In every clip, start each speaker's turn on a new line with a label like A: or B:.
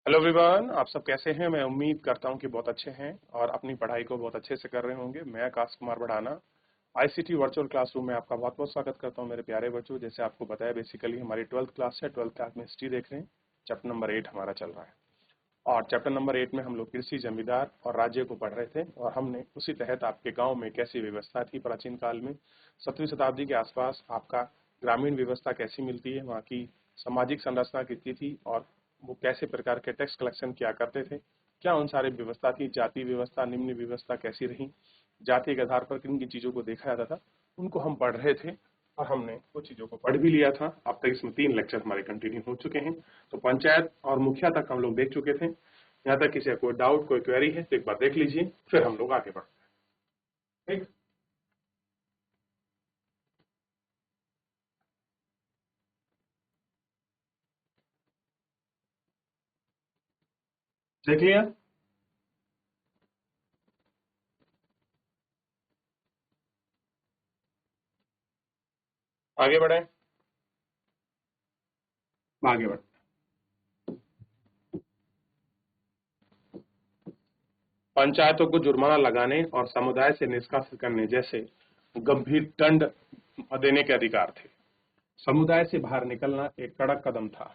A: Hello everyone, आप सब कैसे हैं। मैं उम्मीद करता हूं कि बहुत अच्छे हैं और अपनी पढ़ाई को बहुत अच्छे से कर रहे होंगे। मैं आकाश कुमार बढ़ाना आईसीटी वर्चुअल क्लासरूम में आपका बहुत बहुत स्वागत करता हूं मेरे प्यारे बच्चों। जैसे आपको बताया, बेसिकली हमारी 12th क्लास है। 12th क्लास में हिस्ट्री देख रहे हैं। चैप्टर नंबर 8 हमारा चल रहा है और चैप्टर नंबर 8 में हम लोग कृषि, जमींदार और राज्य को पढ़ रहे थे और हमने उसी तहत आपके गाँव में कैसी व्यवस्था थी प्राचीन काल में, 7वीं शताब्दी के आसपास आपका ग्रामीण व्यवस्था कैसी मिलती है, वहाँ की सामाजिक संरचना कितनी थी और वो कैसे प्रकार के टैक्स कलेक्शन किया करते थे, क्या उन सारी व्यवस्था थी, जाति व्यवस्था, निम्न व्यवस्था कैसी रही, जाति के आधार पर किन किन चीजों को देखा जाता था, उनको हम पढ़ रहे थे और हमने वो चीजों को पढ़ भी लिया था। अब तक इसमें 3 लेक्चर हमारे कंटिन्यू हो चुके हैं। तो पंचायत और मुखिया तक हम लोग देख चुके थे। यहाँ तक किसी का कोई डाउट, कोई क्वेरी है तो एक बार देख लीजिए, फिर हम लोग आगे बढ़ते हैं। ठीक, देख लिया। आगे बढ़े, आगे बढ़े। पंचायतों को जुर्माना लगाने और समुदाय से निष्कासित करने जैसे गंभीर दंड देने के अधिकार थे। समुदाय से बाहर निकलना एक कड़क कदम था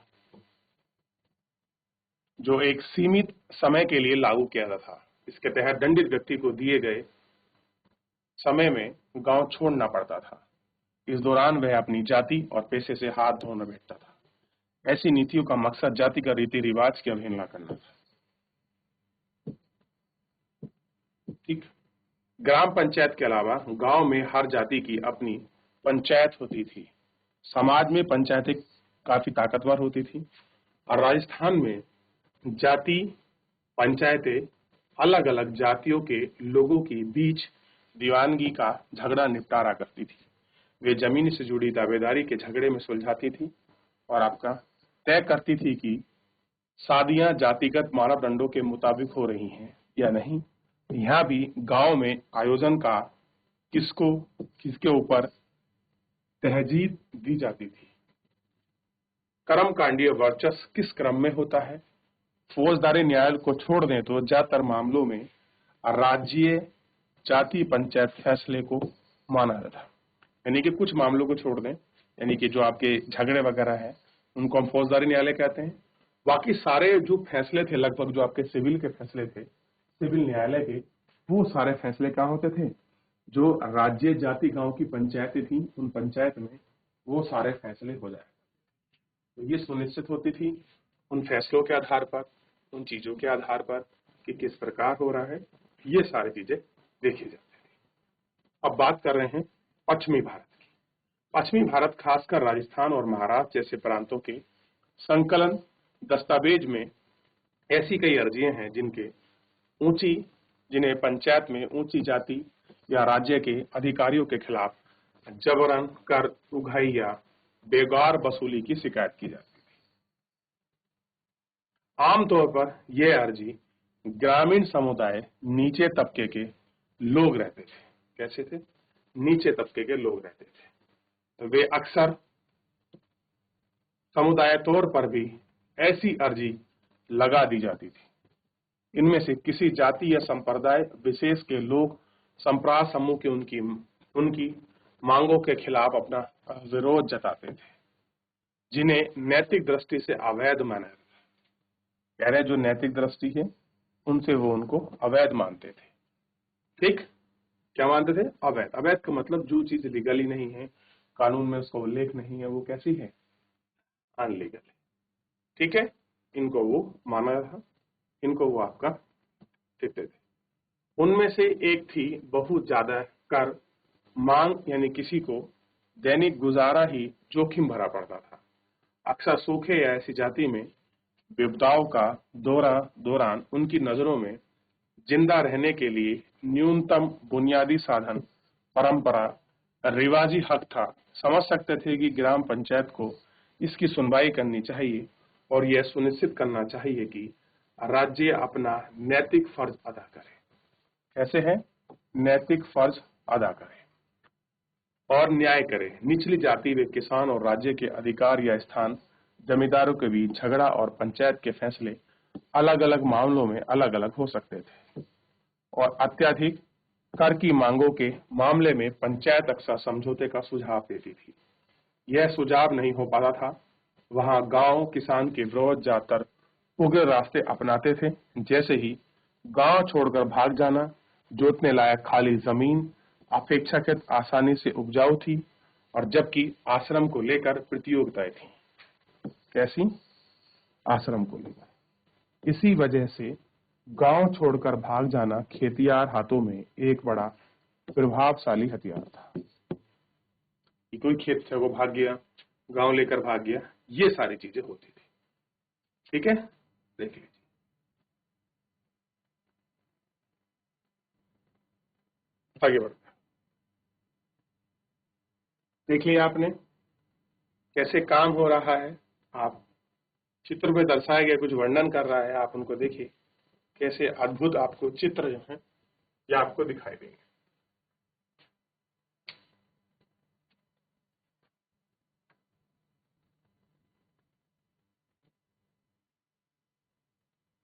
A: जो एक सीमित समय के लिए लागू किया जाता था। इसके तहत दंडित व्यक्ति को दिए गए समय में गांव छोड़ना पड़ता था। इस दौरान वह अपनी जाति और पेशे से हाथ धोना बैठता था। ऐसी नीतियों का मकसद जाति का रीति रिवाज की अवहेलना करना था। ठीक, ग्राम पंचायत के अलावा गांव में हर जाति की अपनी पंचायत होती थी। समाज में पंचायतें काफी ताकतवर होती थी और राजस्थान में जाति पंचायतें अलग अलग जातियों के लोगों के बीच दीवानगी का झगड़ा निपटारा करती थी। वे जमीन से जुड़ी दावेदारी के झगड़े में सुलझाती थी और आपका तय करती थी कि शादियां जातिगत मानदंडों के मुताबिक हो रही हैं या नहीं। यहाँ भी गांव में आयोजन का किसको किसके ऊपर तहजीब दी जाती थी। कर्मकांडीय वर्चस्व किस क्रम में होता है। फौजदारी न्याय को छोड़ दें तो ज्यादातर मामलों में राज्य जाति पंचायत फैसले को माना जाता है। यानी कि कुछ मामलों को छोड़ दें, यानी कि जो आपके झगड़े वगैरह है उनको हम फौजदारी न्यायालय कहते हैं। बाकी सारे जो फैसले थे, लगभग जो आपके सिविल के फैसले थे, सिविल न्यायालय के, वो सारे फैसले कहाँ होते थे? जो राज्य जाति गांव की पंचायतें थी, उन पंचायत में वो सारे फैसले हो जाए। तो ये सुनिश्चित होती थी उन फैसलों के आधार पर, उन चीजों के आधार पर कि किस प्रकार हो रहा है, ये सारी चीजें देखी जाती थी। अब बात कर रहे हैं पश्चिमी भारत की। पश्चिमी भारत खासकर राजस्थान और महाराष्ट्र जैसे प्रांतों के संकलन दस्तावेज में ऐसी कई अर्जियां हैं जिन्हें पंचायत में ऊंची जाति या राज्य के अधिकारियों के खिलाफ जबरन कर उगाही या बेगार वसूली की शिकायत की जाती थी। आमतौर पर यह अर्जी ग्रामीण समुदाय, नीचे तबके के लोग रहते थे। कैसे थे? नीचे तबके के लोग रहते थे। तो वे अक्सर समुदाय तौर पर भी ऐसी अर्जी लगा दी जाती थी। इनमें से किसी जाति या संप्रदाय विशेष के लोग संप्रास समूह के उनकी मांगों के खिलाफ अपना विरोध जताते थे, जिन्हें नैतिक दृष्टि से अवैध माना जाता था। कह रहे जो नैतिक दृष्टि है उनसे वो उनको अवैध मानते थे। ठीक, क्या मानते थे? अवैध। अवैध का मतलब जो चीज लीगली नहीं है, कानून में उसका उल्लेख नहीं है, वो कैसी है? अनलीगल है। ठीक है, इनको वो माना था, इनको वो आपका देते थे। उनमें से एक थी बहुत ज्यादा कर मांग, यानी किसी को दैनिक गुजारा ही जोखिम भरा पड़ता था। अक्सर सूखे या ऐसी जाति में विपदाओं का दौरान उनकी नजरों में जिंदा रहने के लिए न्यूनतम बुनियादी साधन परंपरा रिवाजी हक था। समझ सकते थे कि ग्राम पंचायत को इसकी सुनवाई करनी चाहिए और यह सुनिश्चित करना चाहिए कि राज्य अपना नैतिक फर्ज अदा करे। कैसे है? नैतिक फर्ज अदा करे और न्याय करे। निचली जाति व किसान और राज्य के अधिकार या स्थान जमींदारों के बीच झगड़ा और पंचायत के फैसले अलग अलग मामलों में अलग अलग हो सकते थे और अत्यधिक कर की मांगों के मामले में पंचायत अक्सर समझौते का सुझाव देती थी। यह सुझाव नहीं हो पाता था, वहां गांव किसान के विरोध ज्यादातर उग्र रास्ते अपनाते थे, जैसे ही गांव छोड़कर भाग जाना, जोतने लायक खाली जमीन अपेक्षाकृत आसानी से उपजाऊ थी और जबकि आश्रम को लेकर प्रतियोगिताएं थी। कैसी? आश्रम को लेकर। इसी वजह से गांव छोड़कर भाग जाना खेतियार हाथों में एक बड़ा प्रभावशाली हथियार था कि कोई खेत से वो भाग गया, गांव लेकर भाग गया, ये सारी चीजें होती थी। ठीक है, देख लीजिए। आगे बढ़ते हैं। देख लिया आपने कैसे काम हो रहा है। आप चित्र में दर्शाया गया कुछ वर्णन कर रहा है, आप उनको देखिए कैसे अद्भुत आपको चित्र जो है ये आपको दिखाई देंगे।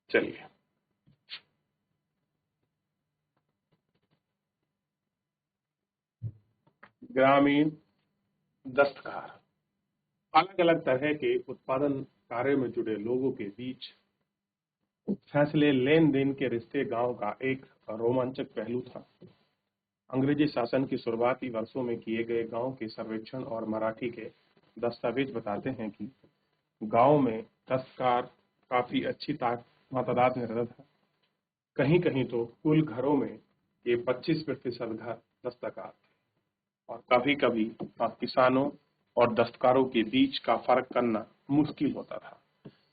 A: चलिए, ग्रामीण दस्तकार अलग अलग तरह के उत्पादन कार्य में जुड़े लोगों के बीच फैसले लेन देन के रिश्ते गांव का एक रोमांचक पहलू था। अंग्रेजी शासन की शुरुआती वर्षों में किए गए गांव के सर्वेक्षण और मराठी के दस्तावेज बताते हैं कि गांव में दस्तकार काफी अच्छी तादाद में रहता था। कहीं कहीं तो कुल घरों में ये 25% घर दस्तकार थे और कभी कभी किसानों और दस्तकारों के बीच का फर्क करना मुश्किल होता था,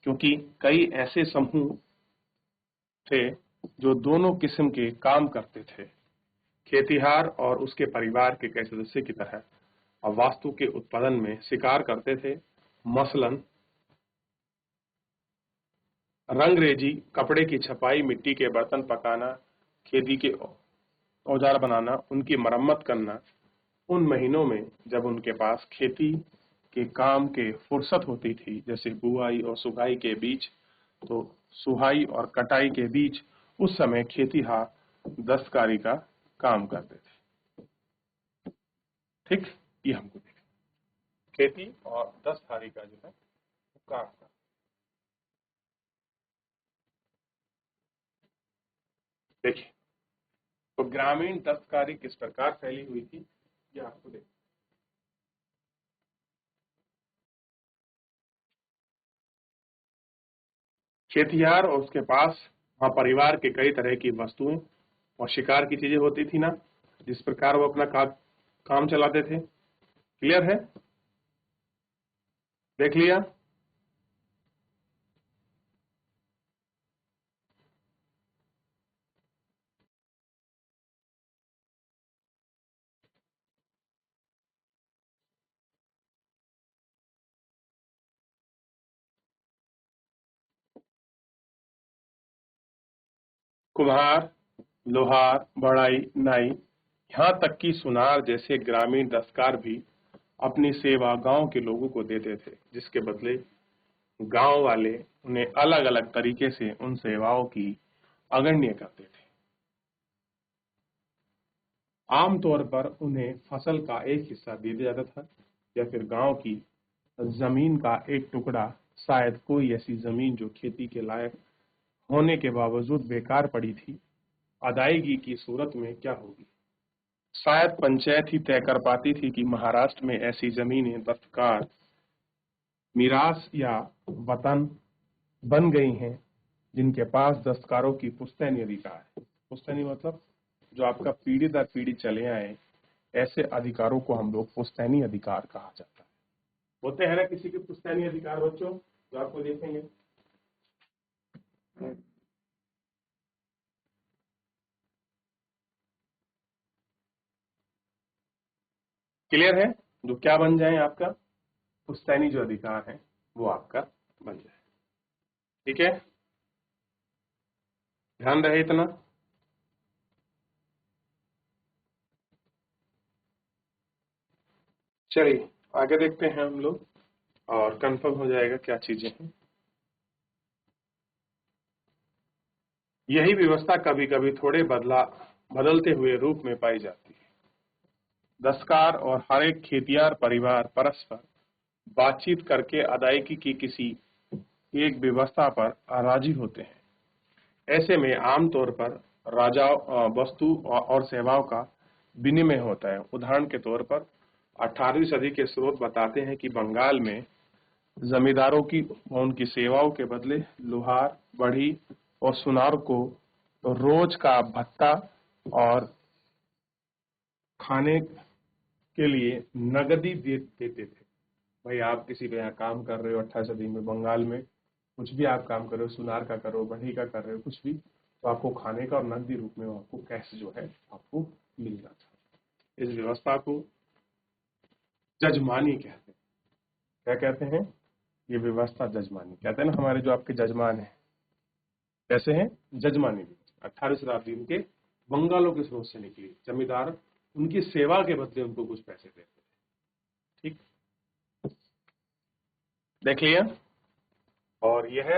A: क्योंकि कई ऐसे समूह थे जो दोनों किस्म के काम करते थे, खेतिहार और उसके परिवार के कई सदस्य की तरह, और वास्तु के उत्पादन में शिकार करते थे। मसलन रंगरेजी, कपड़े की छपाई, मिट्टी के बर्तन पकाना, खेती के औजार बनाना, उनकी मरम्मत करना। उन महीनों में जब उनके पास खेती के काम के फुर्सत होती थी, जैसे बुआई और सुखाई के बीच, तो सुहाई और कटाई के बीच, उस समय खेतीहार दस्तकारी का काम करते थे। ठीक, ये हमको देखा खेती और दस्तकारी का जो है काम का। देखिए, तो ग्रामीण दस्तकारी किस प्रकार फैली हुई थी, ये आपको देखिए। खेतिहार और उसके पास वहां परिवार के कई तरह की वस्तुएं और शिकार की चीजें होती थी ना, जिस प्रकार वो अपना काम चलाते थे। क्लियर है? देख लिया? कुम्हार, लोहार, बढ़ाई, नाई, यहाँ तक कि सुनार जैसे ग्रामीण दस्तकार भी अपनी सेवा गांव के लोगों को देते थे, जिसके बदले गांव वाले उन्हें अलग अलग तरीके से उन सेवाओं की अग्रण्य करते थे। आमतौर पर उन्हें फसल का एक हिस्सा दे दिया जाता था या फिर गांव की जमीन का एक टुकड़ा, शायद कोई ऐसी जमीन जो खेती के लायक होने के बावजूद बेकार पड़ी थी। अदायगी की सूरत में क्या होगी? शायद पंचायत ही तय कर पाती थी कि महाराष्ट्र में ऐसी जमीनें दस्तकार मीरास या वतन बन गई हैं जिनके पास दस्तकारों की पुश्तैनी अधिकार है। पुश्तैनी मतलब जो आपका पीढ़ी दर पीढ़ी चले आए, ऐसे अधिकारों को हम लोग पुश्तैनी अधिकार कहा जाता है। होते हैं ना किसी के पुश्तैनी अधिकार बच्चों, जो आपको देखेंगे। क्लियर है? जो क्या बन जाए आपका पुश्तैनी जो अधिकार है वो आपका बन जाए। ठीक है, ध्यान रहे इतना। चलिए आगे देखते हैं हम लोग और कंफर्म हो जाएगा क्या चीजें हैं। यही व्यवस्था कभी कभी थोड़े बदलते हुए रूप में पाई जाती है। दस्तकार और हर एक खेतियार परिवार परस्पर बातचीत करके अदायगी की किसी एक व्यवस्था पर राजी होते हैं। ऐसे में आमतौर पर राजाओं वस्तु और सेवाओं का विनिमय होता है। उदाहरण के तौर पर 18वीं सदी के स्रोत बताते हैं कि बंगाल में जमींदारों की उनकी सेवाओं के बदले लोहार, बढ़ी और सुनार को रोज का भत्ता और खाने के लिए नगदी देते थे। भाई आप किसी पे यहाँ काम कर रहे हो 18वीं सदी में बंगाल में, कुछ भी आप काम कर रहे हो, सुनार का कर रहे हो, बढ़ी का कर रहे हो, कुछ भी, तो आपको खाने का और नकदी रूप में आपको कैश जो है आपको मिल जाता है। इस व्यवस्था को जजमानी कहते हैं। क्या कहते हैं? ये व्यवस्था जजमानी कहते हैं ना। हमारे जो आपके जजमान है कैसे हैं? जजमानी व्यवस्था 18वीं शताब्दी के बंगालों के स्रोत से निकली। जमींदार उनकी सेवा के बदले उनको कुछ पैसे देते थे। ठीक, देख लिया। और यह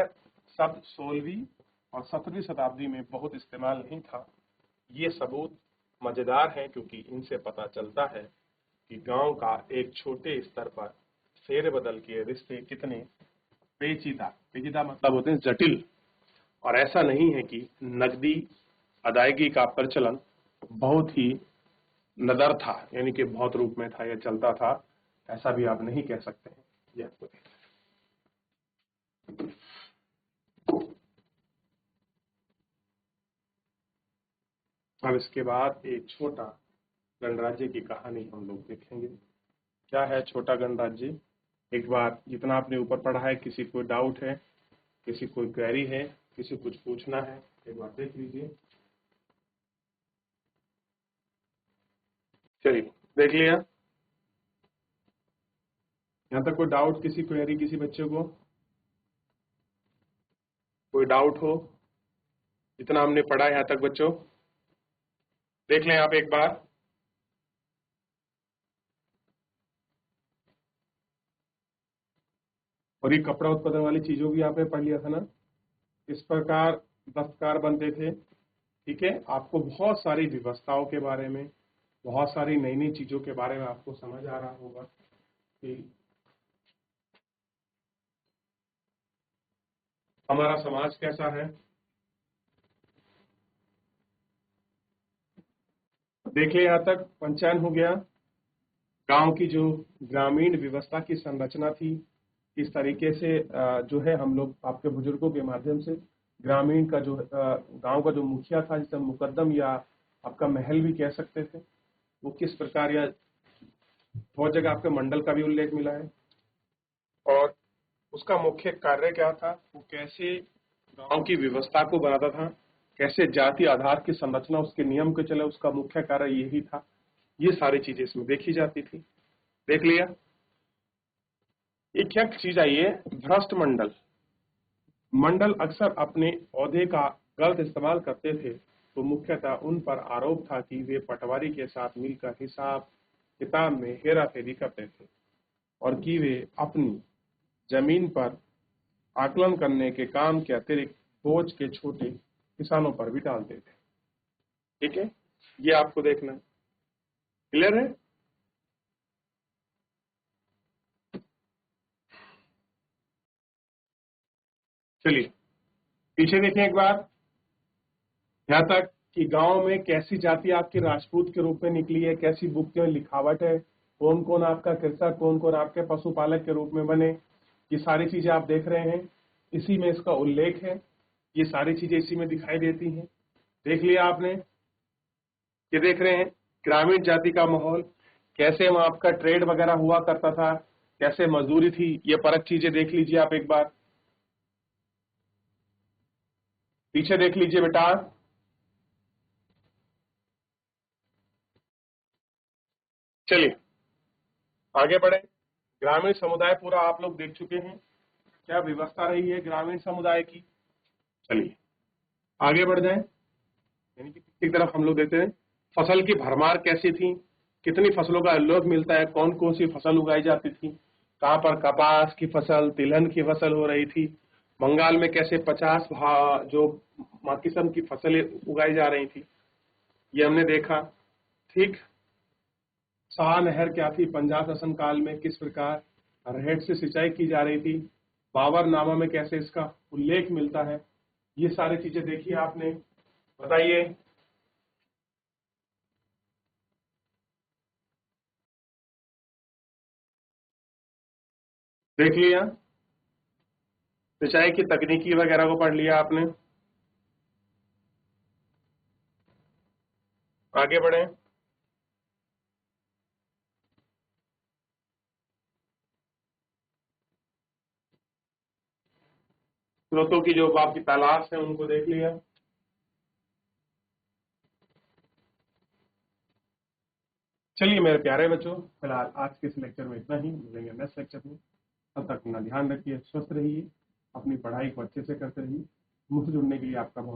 A: शब्द 16वीं और 17वीं शताब्दी में बहुत इस्तेमाल नहीं था। ये सबूत मजेदार है क्योंकि इनसे पता चलता है कि गांव का एक छोटे स्तर पर फेरबदल के रिश्ते कितने पेचीदा मतलब होते हैं जटिल। और ऐसा नहीं है कि नकदी अदायगी का प्रचलन बहुत ही नदर था, यानी कि बहुत रूप में था या चलता था, ऐसा भी आप नहीं कह सकते हैं। ये आपको अब इसके बाद एक छोटा गणराज्य की कहानी हम लोग देखेंगे। क्या है छोटा गणराज्य? एक बार जितना आपने ऊपर पढ़ा है, किसी को डाउट है, किसी कोई क्वेरी है, किसी कुछ पूछना है, एक बार देख लीजिए। चलिए देख लिया। यहाँ तक कोई डाउट, किसी क्वेरी, किसी बच्चे को कोई डाउट हो? जितना हमने पढ़ा यहाँ तक बच्चों देख लें आप एक बार। और ये कपड़ा उत्पादन वाली चीजों भी आपने पढ़ लिया था ना, इस प्रकार दस्तकार बनते थे। ठीक है, आपको बहुत सारी व्यवस्थाओं के बारे में, बहुत सारी नई नई चीजों के बारे में आपको समझ आ रहा होगा कि हमारा समाज कैसा है। देखिए यहाँ तक पंचायन हो गया। गांव की जो ग्रामीण व्यवस्था की संरचना थी, इस तरीके से जो है हम लोग आपके बुजुर्गों के माध्यम से ग्रामीण का जो गांव का जो मुखिया था, जिसे मुकद्दम या आपका महल भी कह सकते थे, वो किस प्रकार, या बहुत जगह आपके मंडल का भी उल्लेख मिला है। और उसका मुख्य कार्य क्या था, वो कैसे गांव की व्यवस्था को बनाता था, कैसे जाति आधार की संरचना उसके नियम के चले, उसका मुख्य कार्य यही था। ये सारी चीजें इसमें देखी जाती थी। देख लिया। एक क्या चीज आई है, भ्रष्ट मंडल। मंडल अक्सर अपने औहदे का गलत इस्तेमाल करते थे, तो मुख्यतः उन पर आरोप था कि वे पटवारी के साथ मिलकर हिसाब किताब में हेराफेरी करते थे और कि वे अपनी जमीन पर आकलन करने के काम के अतिरिक्त बोझ के छोटे किसानों पर भी डालते थे। ठीक है, ये आपको देखना है। क्लियर है? चलिए पीछे देखें एक बार। यहाँ तक कि गांव में कैसी जाति आपकी राजपूत के रूप में निकली है, कैसी बुक में लिखावट है, कौन कौन आपका कृषक, कौन कौन आपके पशुपालक के रूप में बने, ये सारी चीजें आप देख रहे हैं। इसी में इसका उल्लेख है, ये सारी चीजें इसी में दिखाई देती हैं। देख लिया आपने? ये देख रहे हैं ग्रामीण जाति का माहौल, कैसे वहां आपका ट्रेड वगैरह हुआ करता था, कैसे मजदूरी थी, ये परक चीजें देख लीजिए आप एक बार। पीछे देख लीजिए बेटा। चलिए आगे बढ़े। ग्रामीण समुदाय पूरा आप लोग देख चुके हैं, क्या व्यवस्था रही है ग्रामीण समुदाय की। चलिए आगे बढ़ जाएं। यानी कि एक तरफ हम लोग देखते हैं फसल की भरमार कैसी थी, कितनी फसलों का उल्लेख मिलता है, कौन कौन सी फसल उगाई जाती थी, कहां पर कपास की फसल, तिलहन की फसल हो रही थी, बंगाल में कैसे 50 जो किस्म की फसलें उगाई जा रही थी, ये हमने देखा। ठीक, शाह नहर क्या थी, पंजाब शासन काल में किस प्रकार रहेट से सिंचाई की जा रही थी, बाबरनामा में कैसे इसका उल्लेख मिलता है, ये सारी चीजें देखी आपने। बताइए। देख लिया, सिंचाई की तकनीकी वगैरह को पढ़ लिया आपने। आगे बढ़े। स्रोतों की जो आपकी तलाश है उनको देख लिया। चलिए मेरे प्यारे बच्चों, फिलहाल आज के इस लेक्चर में इतना ही, मिलेंगे नेक्स्ट लेक्चर में। तब तक अपना ध्यान रखिए, स्वस्थ रहिए, अपनी पढ़ाई को अच्छे से करते रहिए। मुझसे जुड़ने के लिए आपका बहुत